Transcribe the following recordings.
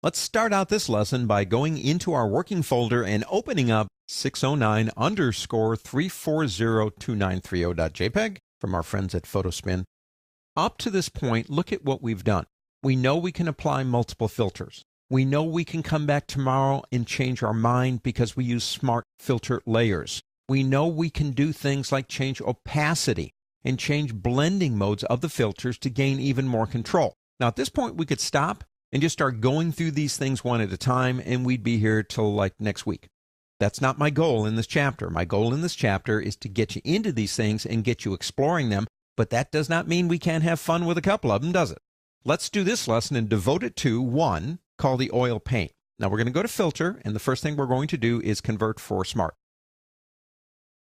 Let's start out this lesson by going into our working folder and opening up 609_3402930.jpg from our friends at Photospin. Up to this point, look at what we've done. We know we can apply multiple filters. We know we can come back tomorrow and change our mind because we use smart filter layers. We know we can do things like change opacity and change blending modes of the filters to gain even more control. Now, at this point, we could stop and just start going through these things one at a time, and we'd be here till like next week. That's not my goal in this chapter. My goal in this chapter is to get you into these things and get you exploring them, but that does not mean we can't have fun with a couple of them, does it? Let's do this lesson and devote it to one called the oil paint. Now, we're going to go to filter, and the first thing we're going to do is convert for smart.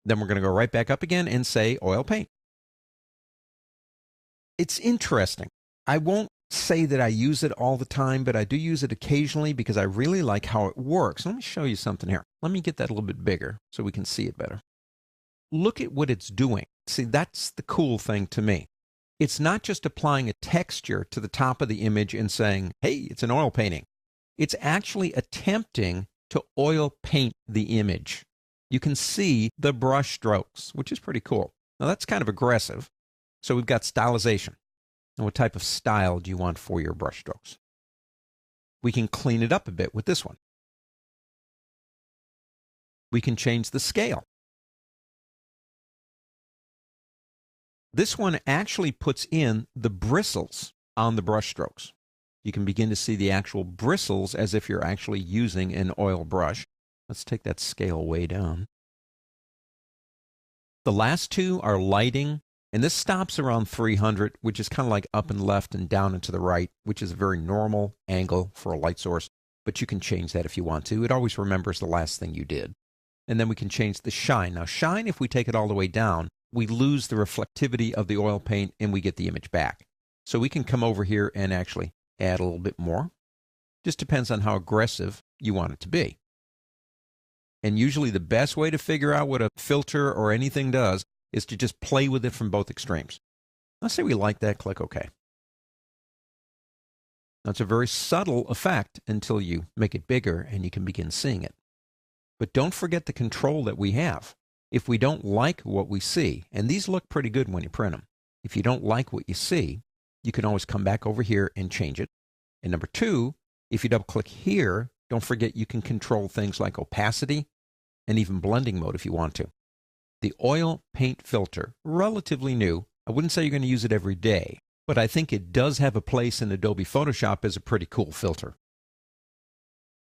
Then we're going to go right back up again and say oil paint. It's interesting. I won't say that I use it all the time, but I do use it occasionally because I really like how it works. Let me show you something here. Let me get that a little bit bigger so we can see it better. Look at what it's doing. See, that's the cool thing to me. It's not just applying a texture to the top of the image and saying, hey, it's an oil painting. It's actually attempting to oil paint the image. You can see the brush strokes, which is pretty cool. Now, that's kind of aggressive. So we've got stylization. And what type of style do you want for your brush strokes? We can clean it up a bit with this one. We can change the scale. This one actually puts in the bristles on the brush strokes. You can begin to see the actual bristles as if you're actually using an oil brush. Let's take that scale way down. The last two are lighting. And this stops around 300, which is kind of like up and left and down and to the right, which is a very normal angle for a light source. But you can change that if you want to. It always remembers the last thing you did. And then we can change the shine. Now, shine, if we take it all the way down, we lose the reflectivity of the oil paint and we get the image back. So we can come over here and actually add a little bit more. Just depends on how aggressive you want it to be. And usually the best way to figure out what a filter or anything does is to just play with it from both extremes. Let's say we like that, click OK. That's a very subtle effect until you make it bigger and you can begin seeing it. But don't forget the control that we have. If we don't like what we see, and these look pretty good when you print them, if you don't like what you see, you can always come back over here and change it. And number two, if you double click here, don't forget you can control things like opacity and even blending mode if you want to. The oil paint filter, relatively new. I wouldn't say you're going to use it every day, but I think it does have a place in Adobe Photoshop as a pretty cool filter.